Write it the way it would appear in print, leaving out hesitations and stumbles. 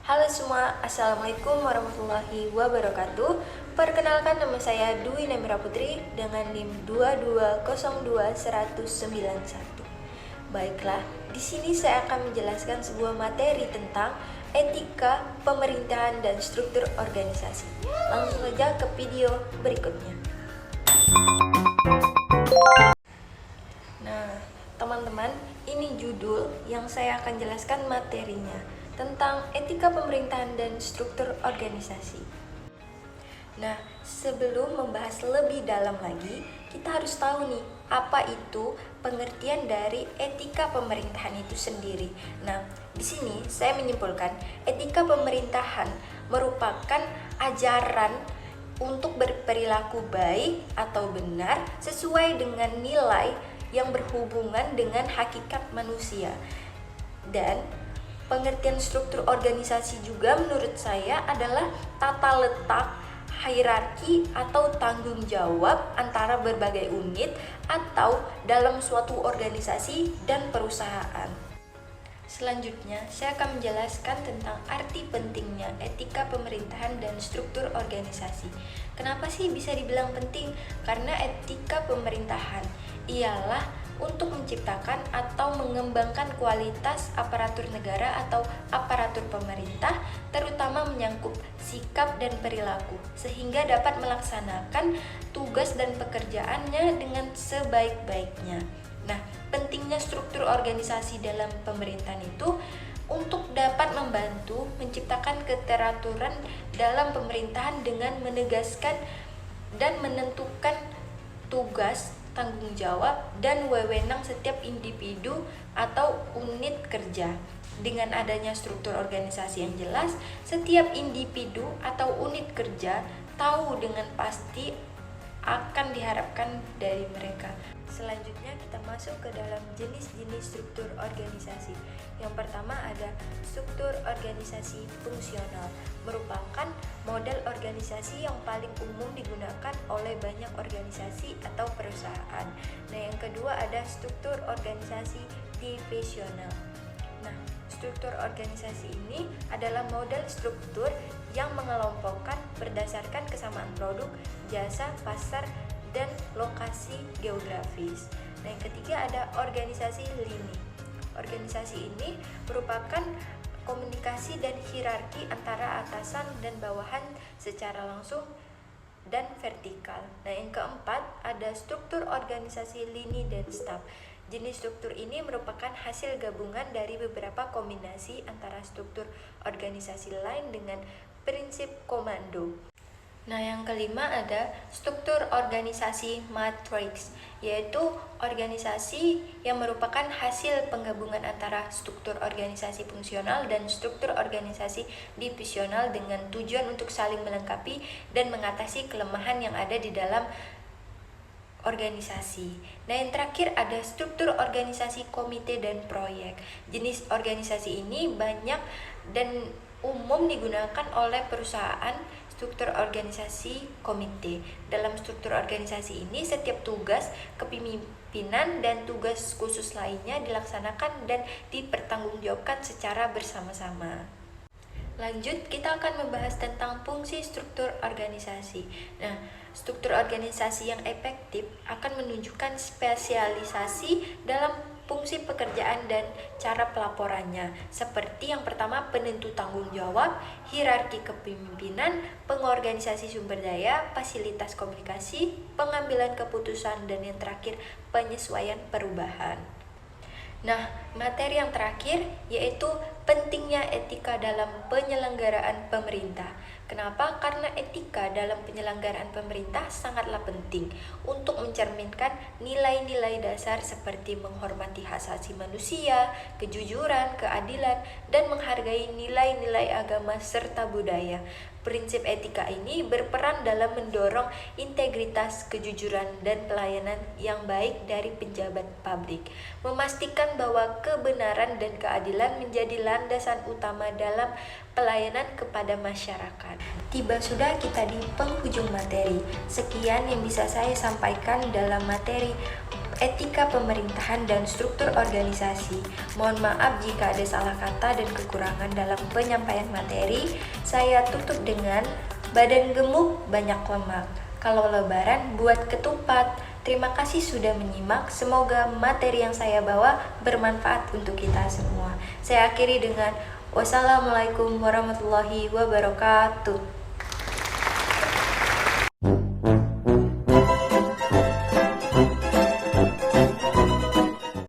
Halo semua, Assalamualaikum warahmatullahi wabarakatuh. Perkenalkan, nama saya Dwi Nemira Putri dengan NIM 2202191. Baiklah, di sini saya akan menjelaskan sebuah materi tentang etika pemerintahan dan struktur organisasi. Langsung saja ke video berikutnya. Nah, teman-teman, ini judul yang saya akan jelaskan materinya tentang etika pemerintahan dan struktur organisasi. Nah, sebelum membahas lebih dalam lagi, kita harus tahu nih, apa itu pengertian dari etika pemerintahan itu sendiri. Nah, di sini saya menyimpulkan, etika pemerintahan merupakan ajaran untuk berperilaku baik atau benar sesuai dengan nilai yang berhubungan dengan hakikat manusia. Dan pengertian struktur organisasi juga menurut saya adalah tata letak, hierarki atau tanggung jawab antara berbagai unit atau dalam suatu organisasi dan perusahaan. Selanjutnya, saya akan menjelaskan tentang arti pentingnya etika pemerintahan dan struktur organisasi. Kenapa sih bisa dibilang penting? Karena etika pemerintahan ialah untuk menciptakan atau mengembangkan kualitas aparatur negara atau aparatur pemerintah, terutama menyangkut sikap dan perilaku, sehingga dapat melaksanakan tugas dan pekerjaannya dengan sebaik-baiknya. Nah, pentingnya struktur organisasi dalam pemerintahan itu untuk dapat membantu menciptakan keteraturan dalam pemerintahan dengan menegaskan dan menentukan tugas, tanggung jawab, dan wewenang setiap individu atau unit kerja. Dengan adanya struktur organisasi yang jelas, setiap individu atau unit kerja tahu dengan pasti akan diharapkan dari mereka. Selanjutnya kita masuk ke dalam jenis-jenis struktur organisasi. Yang pertama ada struktur organisasi fungsional, merupakan model organisasi yang paling umum digunakan oleh banyak organisasi atau perusahaan. Nah, yang kedua ada struktur organisasi divisional. Nah, struktur organisasi ini adalah model struktur yang mengelompokkan berdasarkan kesamaan produk, jasa, pasar, dan lokasi geografis. Nah, yang ketiga ada organisasi lini. Organisasi ini merupakan komunikasi dan hierarki antara atasan dan bawahan secara langsung dan vertikal. Nah, yang keempat ada struktur organisasi lini dan staf. Jenis struktur ini merupakan hasil gabungan dari beberapa kombinasi antara struktur organisasi lain dengan prinsip komando. Nah, yang kelima ada struktur organisasi matriks, yaitu organisasi yang merupakan hasil penggabungan antara struktur organisasi fungsional dan struktur organisasi divisional dengan tujuan untuk saling melengkapi dan mengatasi kelemahan yang ada di dalam organisasi. Nah, yang terakhir ada struktur organisasi komite dan proyek. Jenis organisasi ini banyak dan umum digunakan oleh perusahaan. Struktur organisasi komite. Dalam struktur organisasi ini, setiap tugas kepemimpinan dan tugas khusus lainnya dilaksanakan dan dipertanggungjawabkan secara bersama-sama. Lanjut, kita akan membahas tentang fungsi struktur organisasi. Nah, struktur organisasi yang efektif akan menunjukkan spesialisasi dalam fungsi pekerjaan dan cara pelaporannya, seperti yang pertama penentu tanggung jawab, hierarki kepemimpinan, pengorganisasi sumber daya, fasilitas komunikasi, pengambilan keputusan, dan yang terakhir penyesuaian perubahan. Nah, materi yang terakhir yaitu pentingnya etika dalam penyelenggaraan pemerintah. Kenapa? Karena etika dalam penyelenggaraan pemerintah sangatlah penting untuk mencerminkan nilai-nilai dasar seperti menghormati hak asasi manusia, kejujuran, keadilan, dan menghargai nilai-nilai agama serta budaya. Prinsip etika ini berperan dalam mendorong integritas, kejujuran, dan pelayanan yang baik dari pejabat publik, memastikan bahwa kebenaran dan keadilan menjadi landasan utama dalam pelayanan kepada masyarakat. Tiba sudah kita di penghujung materi. Sekian yang bisa saya sampaikan dalam materi etika pemerintahan dan struktur organisasi. Mohon maaf jika ada salah kata dan kekurangan dalam penyampaian materi. Saya tutup dengan badan gemuk banyak lemak. Kalau lebaran buat ketupat. Terima kasih sudah menyimak. Semoga materi yang saya bawa bermanfaat untuk kita semua. Saya akhiri dengan wassalamualaikum warahmatullahi wabarakatuh.